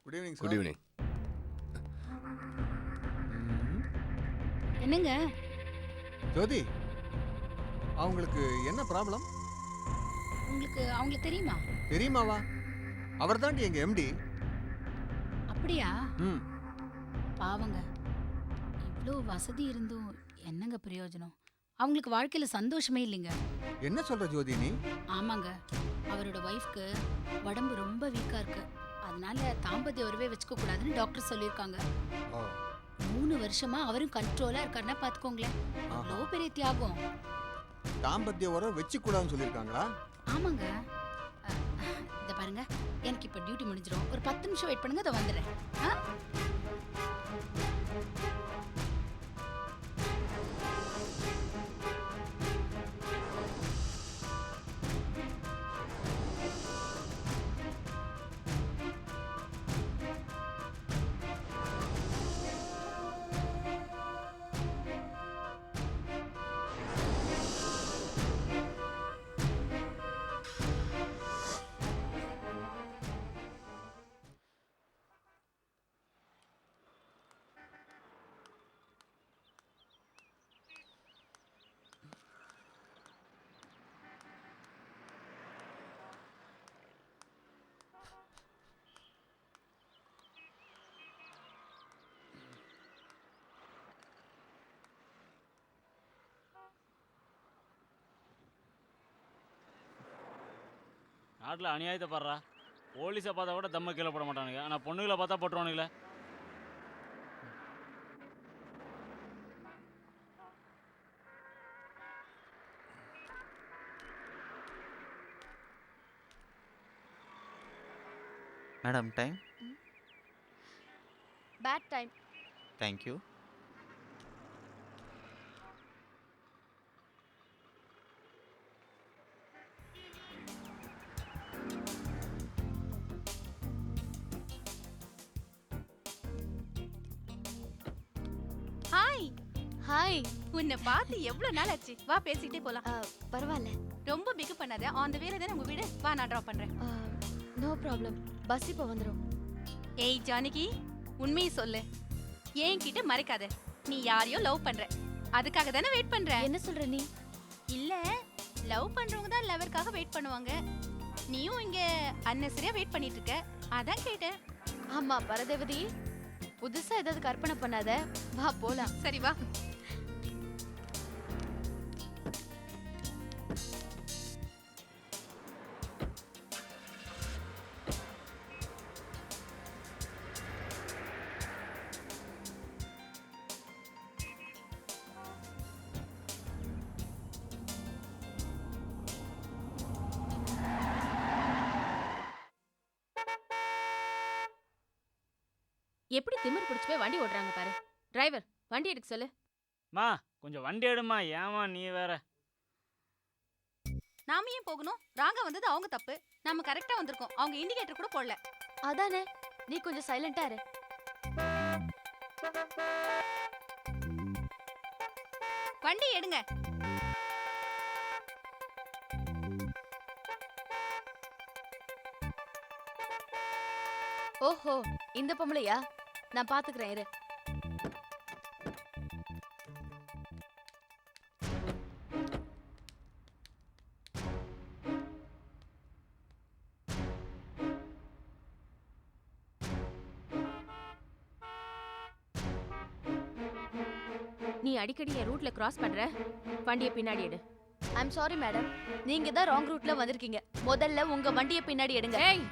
Good evening good sir. Evening. என்னங்க ஜோதி, அவங்களுக்கு என்ன ப்ராப்ளம் அவங்களுக்கு தெரியுமா? தெரியுமாவா? அவர் தாண்டி எங்க எம்டி. அப்படியா? ம். பாவங்க, இவ்வளோ வசதி இருந்தும் என்னங்க பிரயோஜனம்? அவங்களுக்கு வாழ்க்கையில சந்தோஷமே இல்லைங்க. என்ன சொல்ற ஜோதி நீ? ஆமாங்க, அவரோட ஒய்ஃப்க்கு உடம்பு ரொம்ப வீக்கா இருக்கு. அதனால தாம்பத்திய உறவே வச்சுக்க கூடாதுன்னு டாக்டர் சொல்லியிருக்காங்க. ஓ, 3 வருஷமா அவரும் கண்ட்ரோலா இருக்காருன்னா பாத்துக்கோங்களேன். அவ்வளோ பெரிய தியாகம். தாம்பத்திய உறவு வச்சு கூடாதுன்னு சொல்லியிருக்காங்களா? ஆமாங்க. இத பாருங்க, எனக்கு இப்ப டியூட்டி முடிஞ்சிடும். ஒரு 10 நிமிஷம் வெயிட் பண்ணுங்க, இதை வந்துடுறேன். ஆ? நாட்டில் அநியாயத்தை பாடுறா. போலீஸை பார்த்தா கூட தம்ம கீழே போட மாட்டானுங்க, ஆனால் பொண்ணுகளை பார்த்தா போட்டுருவானுங்களே. Madam time. Bad time. Thank you. Hi. Hi. உன்னை பார்த்து எவ்வளவு நாள் ஆச்சு? வா பேசிக்கிட்டே போலாம். பரவாயில்ல. ரொம்ப பிகு பண்ணாத. ஆன் தி வேல தான உங்க வீடு. வா நான் டிராப் பண்றேன். No problem. பஸ் இப்போ வந்துரும். ஏய் ஜானகி, உண்மையை சொல்லு. என்கிட்ட மறைக்காத. நீ யாரையோ லவ் பண்ற. அதுக்காக தானே வெயிட் பண்ற. என்ன சொல்ற நீ? இல்ல, லவ் பண்றவங்க தான் லவர்க்காக வெயிட் பண்ணுவாங்க. நீயும் இங்க அன்னசரியா வெயிட் பண்ணிட்டு இருக்க. அதான் கேட்டேன். ஆமா பரதேவதி, புதுசா ஏதாவது கற்பனை பண்ணாத. வா போலாம். சரி வா. எப்படி திமிர் பிடிச்சு போய் வண்டி ஓடுறாங்க பாரு. டிரைவர், வண்டி எடுக்க சொல்லு. மா கொஞ்சம் வண்டி எடுமா. ஏமா நீ வேற. நாம ஏன் போகணும்? ராங்கா வந்தது அவங்க தப்பு. நாம கரெக்டா வந்திருக்கோம். அவங்க இண்டிகேட்டர் கூட போடல. அதானே, நீ கொஞ்சம் சைலண்டா இரு. வண்டி எடுங்க. ஓஹோ, இந்த பொம்பளையா? நான் பாத்துக்கிறேன் இரு. நீ அடிக்கடி என் ரூட்ல கிராஸ் பண்ற. வண்டியை பின்னாடி எடு. ஐம் சாரி மேடம், நீங்க தான் ராங் ரூட்ல வந்திருக்கீங்க. முதல்ல உங்க வண்டியை பின்னாடி எடுங்க. ஏய்,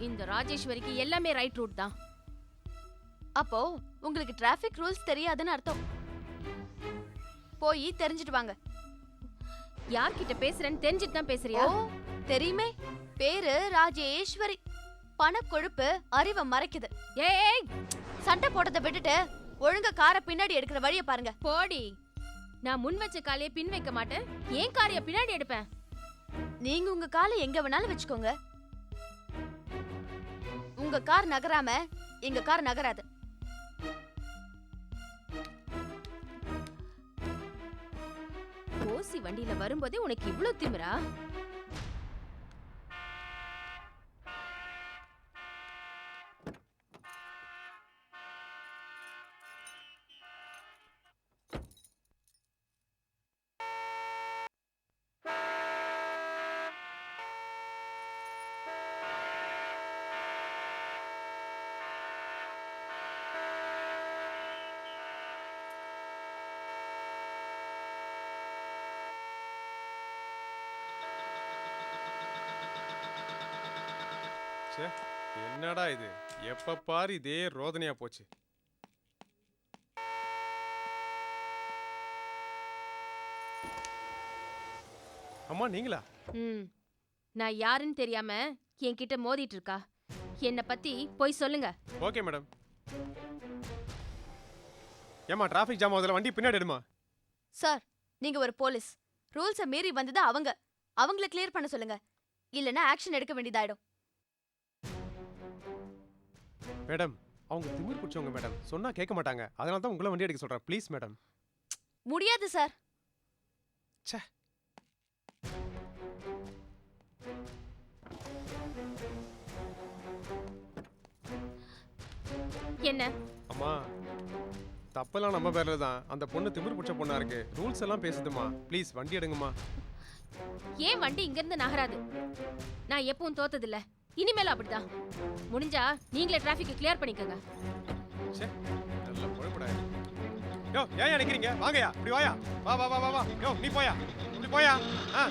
இந்த ராஜேஸ்வரிக்கு எல்லாமே ரைட் ரூட் தான். அப்போ உங்களுக்கு டிராஃபிக் ரூல்ஸ் தெரியாதுன்னு அர்த்தம். போய் தெரிஞ்சிட்டு வாங்க. யார்கிட்ட பேசுறேன்னு தெரிஞ்சிட்டு தான் பேசுறியா? ஓ தெரியுமே, பேரு ராஜேஸ்வரி. பண கொழுப்பு அறிவை மறைக்குது. ஏய், சண்டை போட்டதை விட்டுட்டு ஒழுங்கா காரை பின்னாடி எடுக்கிற வழிய பாருங்க. போடி. நான் முன் வச்ச காலையே பின் வைக்க மாட்டேன். ஏன் காரிய பின்னாடி எடுப்பேன். நீங்க உங்க காலை எங்க வேணாலும் வச்சுக்கோங்க. உங்க கார் நகராம எங்க கார் நகராது. ஓசி வண்டியில வரும்போதே உனக்கு இவ்ளோ திமிரா? ச்சே, என்னடா இது எப்ப பாரு இதே ரோதனையா போச்சு. அம்மா நீங்களா? ம் நான் யாருன்னு தெரியாம என்கிட்ட மோதிட்டு இருக்கா. என்னை பத்தி போய் சொல்லுங்க. Okay madam. ஏமா டிராஃபிக் ஜாம் ஆகுதுல, வண்டி பின்னாடி எடுமா. சார் நீங்க ஒரு போலீஸ், ரூல்ஸை மீறி வந்தது அவங்கள கிளியர் பண்ண சொல்லுங்க, இல்லனா ஆக்ஷன் எடுக்க வேண்டியதாயிடும். மேடம் அவங்க திமிர் பிடிச்சவங்க மேடம், சொன்னா கேட்க மாட்டாங்க. அதனால தான் உங்களை வண்டி எடுக்க சொல்றேன். Please madam. முடியாது சார். ச்சே. என்ன அம்மா தப்பெல்லாம் நம்ம பேர்ல தான். அந்த பொண்ணு திமிர் பிடிச்ச பொண்ணா இருக்கு, ரூல்ஸ் எல்லாம் பேசுதுமா. ப்ளீஸ் வண்டி எடுங்கம்மா. ஏன் வண்டி இங்க இருந்து நகராது? நான் எப்பவும் தோத்ததில்ல, இனிமேல் அப்படிதான். முடிஞ்சா நீங்களே டிராஃபிக் கிளியர் பண்ணிக்கங்க. ச்சே, நல்ல பொழப்புடாது. யோ ஏன் நினைக்கிறீங்க? வாங்கயா, இப்படி வாயா. வா வா வா வா வா. யோ நீ போயா, இப்படி போயா.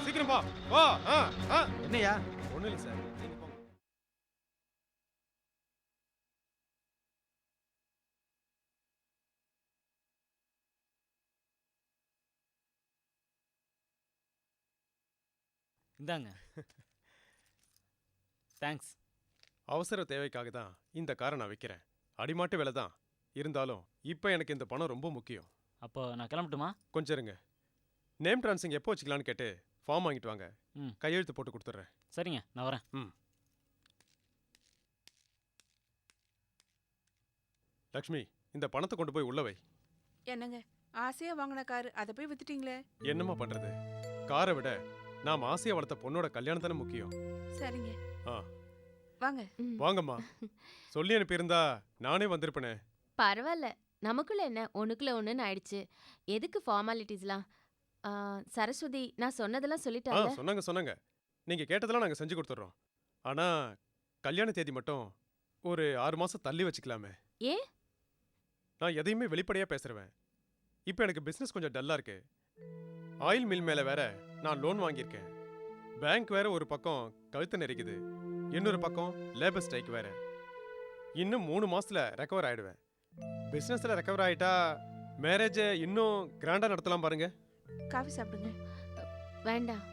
சீக்கிரம் போ. ஓ என்னையா? ஒன்றும் இல்லை சார், நீங்க போங்க. இந்தாங்க. தேங்க்ஸ். அவசர தேவைக்காக தான் இந்த காரை நான் விற்கிறேன். அடிமாட்டு விலை தான் இருந்தாலும் இப்போ எனக்கு இந்த பணம் ரொம்ப முக்கியம். அப்போ நான் கிளம்பட்டுமா? கொஞ்சம் இருங்க. நேம் டிரான்சிங் எப்போ வச்சுக்கலான்னு கேட்டு ஃபார்ம் வாங்கிட்டு வாங்க. ம். கையெழுத்து போட்டு கொடுத்துட்றேன். சரிங்க, நான் வரேன். லக்ஷ்மி, இந்த பணத்தை கொண்டு போய் உள்ள வை. என்னங்க ஆசையா வாங்கின காரு அதை போய் வித்துட்டீங்களே. என்னம்மா பண்றது? காரை விட நாம் ஆசையா வளர்த்த பொண்ணோட கல்யாணம் தானே முக்கியம். சரிங்க ஆ வாங்க. வாங்கம்மா. சொல்லி அனுப்பியிருந்தா நானே வந்திருப்பேனே. பரவாயில்ல, நமக்குள்ள என்ன ஒண்ணுக்குள்ள ஒண்ணுன்னு ஆயிடுச்சு. எதுக்கு ஃபார்மாலிட்டிஸ்லாம்? சரஸ்வதி நான் சொன்னதெல்லாம் சொல்லிட்டாங்க. சொன்னாங்க. நீங்க கேட்டதெல்லாம் நாங்க செஞ்சு கொடுத்துட்றோம். ஆனா கல்யாண தேதி மட்டும் ஒரு 6 மாசம் தள்ளி வச்சுக்கலாமே. ஏன்? நான் எதையுமே வெளிப்படையா பேசுறேன். இப்போ எனக்கு பிசினஸ் கொஞ்சம் டல்லா இருக்கு. ஆயில் மில் மேல வேற நான் லோன் வாங்கியிருக்கேன். பேங்க் வேற ஒரு பக்கம் கழுத்து நெரிக்குது, இன்னொரு பக்கம் லேபர் ஸ்ட்ரைக் வேற. இன்னும் 3 மாசத்துல ரெக்கவர் ஆயிடுவேன். பிசினஸ்ல ரெக்கவர் ஆயிட்டா மேரேஜை இன்னும் கிராண்டா நடத்தலாம் பாருங்க. காஃபி சாப்பிடுங்க. வேண்டாம்.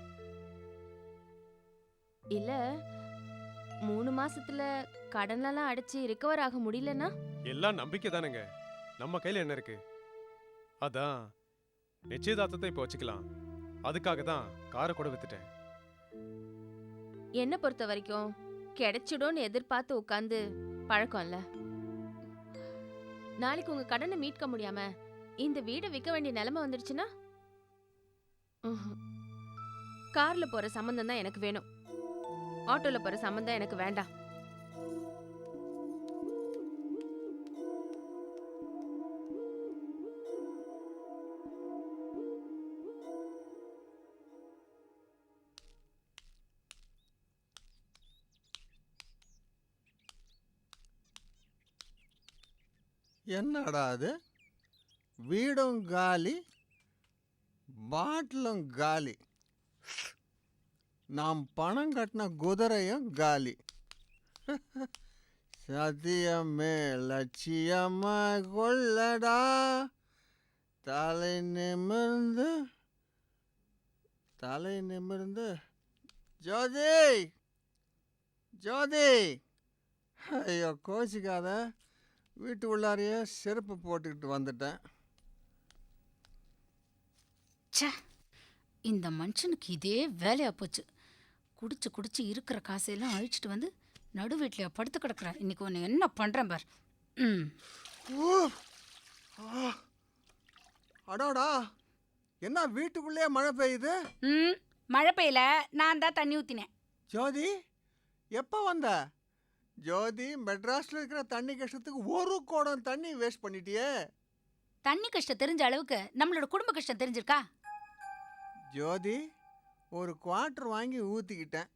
இல்ல 3 மாசத்துல கடன்லாம் அடைச்சு ரிகவர் ஆக முடியலன்னா? எல்லாம் நம்பிக்கை தானுங்க. நம்ம கையில என்ன இருக்கு? அதான் நிச்சயதார்த்தத்தை இப்போ வச்சுக்கலாம். அதுக்காக தான் காரை கூட வித்துட்டேன். என்ன பொறுத்த வரைக்கும் கிடைச்சிடும்னு எதிர்பார்த்து உட்காந்து பழக்கம் இல்ல. நாளைக்கு உங்க கடனை மீட்க முடியாம இந்த வீடை விற்க வேண்டிய நிலைமை வந்துடுச்சுன்னா கார்ல போற சம்பந்தம் தான் எனக்கு வேணும். ஆட்டோல போற சம்பந்தம் எனக்கு வேண்டாம். என்னடா அது? வீடும் காலி, பாட்டிலும் காலி, நாம் பணம் கட்டின குதிரையும் காலி. சத்தியமே லட்சியமா கொள்ளடா, தலை நிமிர்ந்து ஜோதி ஜோதி. ஐயோ கோச்சிக்காத, வீட்டு உள்ளாரையே செருப்பு போட்டுக்கிட்டு வந்துட்டேன். ச்சே, இந்த மனுஷனுக்கு இதே வேலையா போச்சு. குடிச்சு குடிச்சு இருக்கிற காசையெல்லாம் அழிச்சிட்டு வந்து நடு வீட்டிலையா படுத்து கிடக்குறேன். இன்னைக்கு ஒன்று என்ன பண்ணுறேன் பார். அடாடா, என்ன வீட்டுக்குள்ளேயே மழை பெய்யுது? மழை பெய்யல, நான் தான் தண்ணி ஊற்றினேன். ஜோதி எப்போ வந்த? ஜோதி, மெட்ராஸில் இருக்கிற தண்ணி கஷ்டத்துக்கு ஒரு குடம் தண்ணி வேஸ்ட் பண்ணிட்டியே. தண்ணி கஷ்டம் தெரிஞ்ச அளவுக்கு நம்மளோட குடும்ப கஷ்டம் தெரிஞ்சிருக்கா? ஜோதி, ஒரு குவார்ட்டர் வாங்கி ஊற்றிக்கிட்டேன்.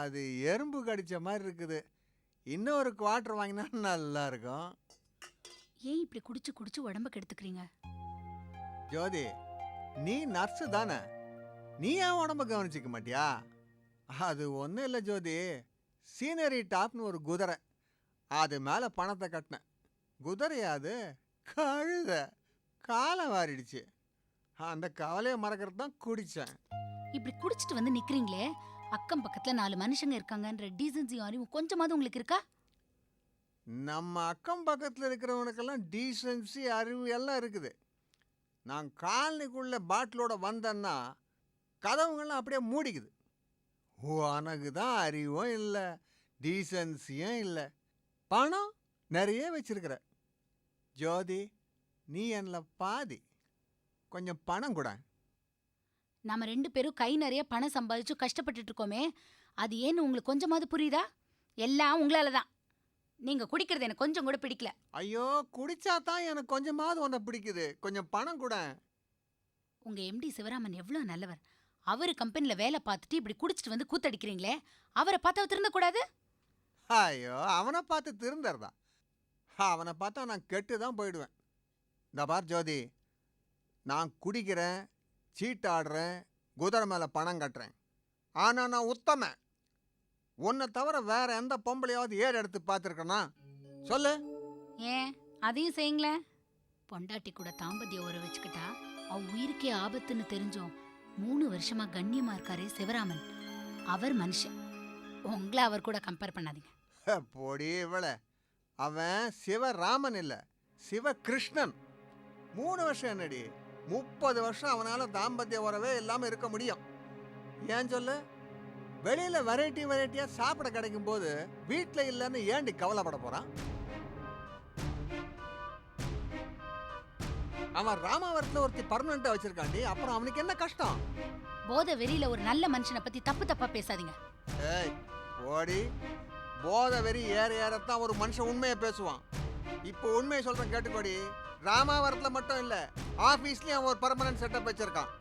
அது எறும்பு கடிச்ச மாதிரி இருக்குது. இன்னொரு குவார்ட்டர் வாங்கினா நல்லா இருக்கும். ஏன் இப்படி குடிச்சு குடிச்சு உடம்ப கெடுத்துக்கிறீங்க? ஜோதி, நீ நர்ஸு தானே, நீ ஏன் உடம்ப கவனிச்சிக்க மாட்டியா? அது ஒன்றும் இல்லை ஜோதி, சீனரி டாப்னு ஒரு குதிரை, அது மேலே பணத்தை கட்டினேன். குதிரையாது, கழுத, காலம் வாரிடுச்சு. அந்த கவலையை மறக்கிறது தான் குடித்தேன். இப்படி குடிச்சிட்டு வந்து நிக்கிறீங்களே, அக்கம் பக்கத்துல 4 மனுஷங்க இருக்காங்கன்ற டீசன்சி அறிவு கொஞ்சமாவது உங்களுக்கு இருக்கா? நம்ம அக்கம் பக்கத்தில் இருக்கிறவனுக்கெல்லாம் டீசன்சி அறிவு எல்லாம் இருக்குது. நான் காலனிக்குள்ளே பாட்டிலோட வந்தேன்னா கதவுங்கள்லாம் அப்படியே மூடிக்குது. உனக்கு தான் அறிவும் இல்லை, டீசன்சியும் இல்லை, பணம் நிறைய வச்சிருக்கிற. ஜோதி, நீ என்னில் பாதி, கொஞ்சம் பணம் கூட. நாம 2 பேரும் கை நிறைய பணம் சம்பாதிச்சு கஷ்டப்பட்டுட்டு இருக்கோமே, அது ஏன்னு உங்களுக்கு கொஞ்சமாவது புரியுதா? எல்லாம் உங்களால தான். நீங்க குடிக்கிறது எனக்கு கொஞ்சம் கூட பிடிக்கல. ஐயோ, குடிச்சா தான் எனக்கு கொஞ்சமாவது உன்னை பிடிக்குது, கொஞ்சம் பணம் கூட. உங்க எம்டி சிவராமன் எவ்வளவு நல்லவர். அவரு கம்பெனில வேலை பார்த்துட்டு இப்படி குடிச்சிட்டு வந்து கூத்தடிக்கிறீங்களே, அவரை பார்த்தா திருந்தக்கூடாது? ஐயோ, அவனை பார்த்து திருந்தறதா? அவனை பார்த்தா நான் கெட்டு தான் போயிடுவேன். இந்த பார் ஜோதி, நான் குடிக்கிறேன், சீட்டாடுறேன், குதிரை மேலே பணம் கட்டுறேன். ஆனால் நான் உத்தமன். உன்னை தவிர வேற எந்த பொம்பளையாவது ஏறு எடுத்து பார்த்துருக்கனா சொல்லு. ஏன் அதையும் செய்யுங்களேன். பொண்டாட்டி கூட தாம்பத்திய உற வச்சுக்கிட்டா அவ உயிருக்கே ஆபத்துன்னு தெரிஞ்சோம் 3 வருஷமா கண்ணியமா இருக்காரே சிவராமன், அவர் மனுஷன். உங்களை அவர் கூட கம்பேர் பண்ணாதீங்க. பொடி இவளை, அவன் சிவராமன் இல்லை, சிவகிருஷ்ணன். 3 வருஷம் என்னடி, 30 வருஷம் அவனால் தாம்பத்திய உறவே இல்லாமல் இருக்க முடியும். ஏன் சொல்லு? வெளியில் வெரைட்டியாக சாப்பிட கிடைக்கும் போது வீட்டில் இல்லைன்னு ஏண்டி கவலைப்பட போகிறான்? அவன் ராமாவரத்தில் ஒருத்தி பர்மனெண்ட்டாக வச்சிருக்காண்டி, அப்புறம் அவனுக்கு என்ன கஷ்டம்? போத வெறியில ஒரு நல்ல மனுஷனை பத்தி தப்பா பேசாதீங்க. ஏய் ஓடி, போத வெறி ஏறத்தான் ஒரு மனுஷன் உண்மையை பேசுவான். இப்போ உண்மையை சொல்கிறேன் கேட்டுக்கோடி. ராமாவரத்தில் மட்டும் இல்லை, ஆஃபீஸ்லேயும் அவன் ஒரு பர்மனன்ட் செட்டப் வச்சிருக்கான்.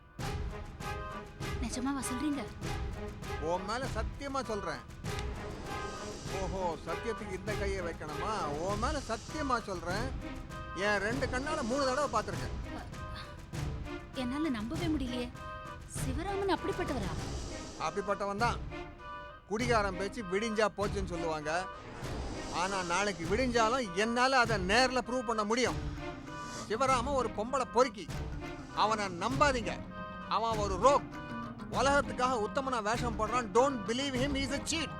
நிஜமாவா சொல்றீங்க? உன் மேலே சத்தியமாக சொல்கிறேன். ஓஹோ, சத்தியத்துக்கு இந்த கையை வைக்கணுமா? உன் மேலே சத்தியமாக சொல்கிறேன். என் 2 கண்ணால் 3 தடவை பார்த்துருக்கேன். என்னால நம்பவே முடியலையே. சிவராமன் அப்படிப்பட்டவரா? அப்படிப்பட்டவன் தான். குடிகாரம் பேச்சு விடிஞ்சா போச்சுன்னு சொல்லுவாங்க. ஆனால் நாளைக்கு விடிஞ்சாலும் என்னால் அதை நேரில் ப்ரூவ் பண்ண முடியும். சிவராமன் ஒரு பொம்பளை பொறுக்கி, அவனை நம்பாதீங்க. அவன் ஒரு ரோக். உலகத்துக்காக உத்தமனா வேஷம் போடுறான். Don't believe him, he is a cheat.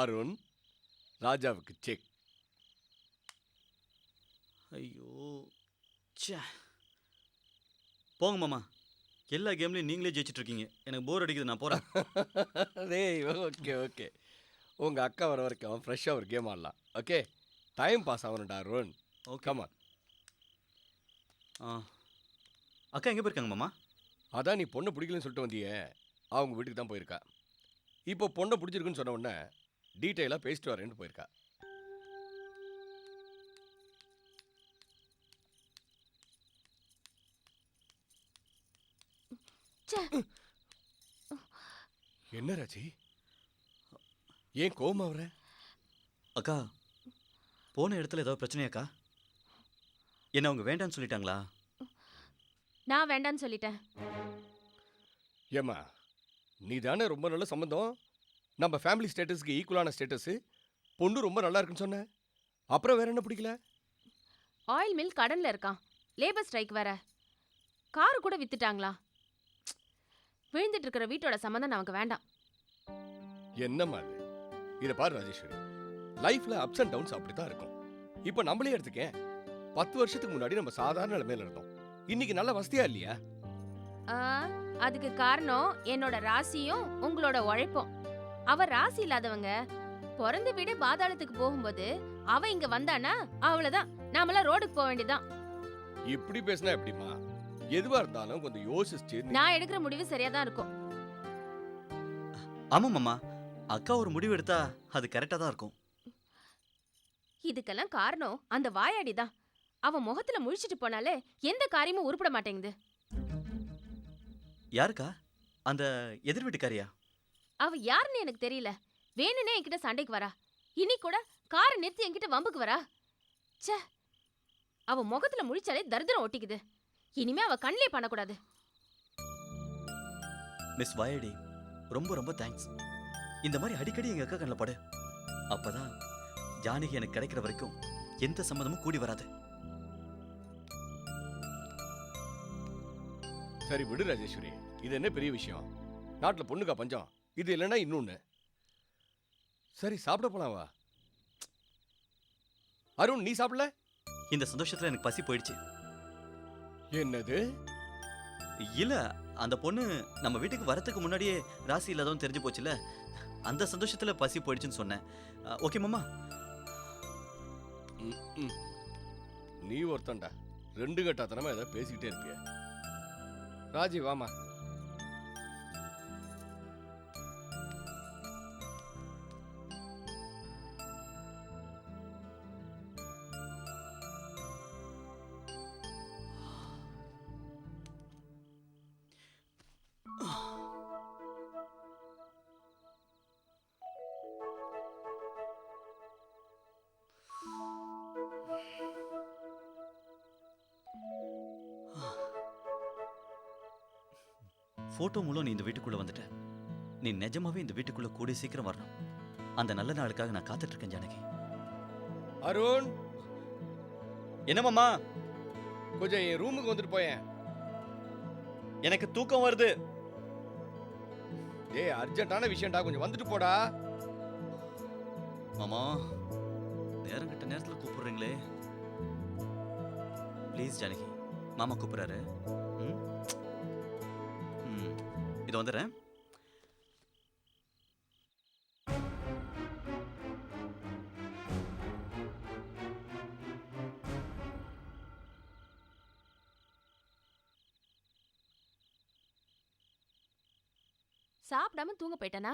Arun, ராஜாவுக்கு செக். ஐயோ ச்சே, போங்க மாமா. எல்லா கேம்லையும் நீங்களே ஜெயிச்சிட்டு இருக்கீங்க. எனக்கு போர் அடிக்குது, நான் போகிறேன். டேய் ஓகே ஓகே, உங்கள் அக்கா வர வரைக்கும் ஃப்ரெஷ்ஷாக ஒரு கேம் ஆடலாம். ஓகே, டைம் பாஸ் ஆகணும்டா அருண். Okay come on. அக்கா எங்கே போயிருக்காங்க மாமா? அதான் நீ பொண்ணை பிடிக்கலன்னு சொல்லிட்டு வந்தியே, அவங்க வீட்டுக்கு தான் போயிருக்கா. இப்போ பொண்ணை பிடிச்சிருக்குன்னு சொன்ன உடனே டீட்டெயிலாக பேசிட்டு வரேன்னு போயிருக்கா. என்ன ராஜி, ஏன் கோவமா வர? அக்கா, போன இடத்துல ஏதாவது பிரச்சனையாக்கா? என்ன அவங்க வேண்டான்னு சொல்லிட்டாங்களா? நான் வேண்டான்னு சொல்லிட்டேன். ஏம்மா, நீ தானே ரொம்ப நல்ல சம்மந்தம், நம்ம ஃபேமிலி ஸ்டேட்டஸ்க்கு ஈக்குவலான ஸ்டேட்டஸு, பொண்ணு ரொம்ப நல்லா இருக்குன்னு சொன்ன, அப்புறம் வேற என்ன பிடிக்கல? ஆயில் மில் கடன்ல இருக்கான், லேபர் ஸ்ட்ரைக் வேற, காரு கூட வித்துட்டாங்களா. விழுந்துட்டு இருக்கிற வீட்டோட சம்மந்தம் நமக்கு வேண்டாம். என்னம்மா அது? இதை பாரு ராஜேஸ்வரி, லைஃப்ல அப்ஸ் அண்ட் டவுன்ஸ் அப்படி தான் இருக்கும். இப்போ நம்மளே எடுத்துக்கேன், 10 வருஷத்துக்கு முன்னாடி நம்ம சாதாரண நிலைமையில இருந்தோம், இன்னைக்கு நல்ல வசதியா இல்லையா? அதுக்கு காரணம் என்னோட ராசியும் உங்களோட உழைப்பும். அவ ராசி இல்லாதவங்க பிறந்து வீடு பாதாளத்துக்கு போகும்போது அவ இங்க வந்தானா அவ்வளவுதான், நாமெல்லாம் ரோடுக்கு போக வேண்டியதான். இப்படி பேசினா எப்படிமா? எதுவா இருந்தாலும் கொஞ்சம் யோசிச்சு. நான் எடுக்கிற முடிவு சரியா தான் இருக்கும். ஆமாம் மாமா, அக்கா ஒரு முடிவு எடுத்தா அது கரெக்டாக தான் இருக்கும். இதுக்கெல்லாம் காரணம் அந்த வாயாடி தான். அவன் முகத்துல முழிச்சிட்டு போனாலே எந்த காரியமும் உருப்பட மாட்டேங்குது. யாருக்கா? அந்த எதிர் வீட்டுக்காரியா? அவ யாருன்னு எனக்கு தெரியல. வேணும்னே என்கிட்ட சண்டைக்கு வரா. இனி கூட காரை நிறுத்தி என்கிட்ட வம்புக்கு வரா. ச்சே, அவ முகத்துல முழிச்சாலே தரித்திரம் ஒட்டிக்குது. இனிமே அவ கண்ணிலே பண்ணக்கூடாது. மிஸ் வாயடி, ரொம்ப ரொம்ப தேங்க்ஸ். இந்த மாதிரி அடிக்கடி எங்க அக்கா கண்ணில் படு. அப்பதான் ஜானகி எனக்கு கிடைக்கிற வரைக்கும் எந்த சம்மதமும் கூடி வராது. சரி விடு ராஜேஸ்வரி, இது என்ன பெரிய விஷயம்? நாட்டுல பொண்ணுக்கா பஞ்சம், இது இல்லைன்னா இன்னொன்னு. சரி சாப்பிட போலாம் வா. அருண் நீ சாப்பிடல? இந்த சந்தோஷத்துல எனக்கு பசி போயிடுச்சு. என்னது? இல்ல, அந்த பொண்ணு நம்ம வீட்டுக்கு வரத்துக்கு முன்னாடியே ராசி இல்லாதவன் தெரிஞ்சு போச்சுல, அந்த சந்தோஷத்துல பசி போயிடுச்சுன்னு சொன்னேன். ஓகே மாமா. நீ ஒருத்தன்டா, ரெண்டு கட்டாத்தனமா ஏதாவது பேசிக்கிட்டே இருப்பிய. ராஜி வாமா. போட்டோ மூலம் நீ இந்த வீட்டுக்குள்ள வந்துட்ட. நீ நிஜமாவே இந்த வீட்டுக்குள்ள கூடி சீக்கிரம் வரணும். அந்த நல்ல நாளுக்காக நான் காத்துட்டு இருக்கேன் ஜானகி. அருண், என்ன மாமா? கொஞ்சம் என் ரூமுக்கு வந்துட்டு போயேன். எனக்கு தூக்கம் வருது. ஏய் அர்ஜென்ட்டான விஷயம்டா, கொஞ்சம் வந்துட்டு போடா. மாமா, நேரம் கிட்ட நேரத்துல கூப்பிடுறீங்களே. ப்ளீஸ் ஜானகி, மாமா கூப்பிடுறாரு. இது வந்துடுறேன். சாப்பிடாம தூங்க போயிட்டானா?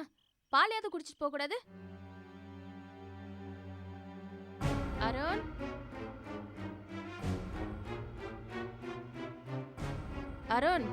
பாலையாவது குடிச்சிட்டு போக கூடாது? அருண், அருண்,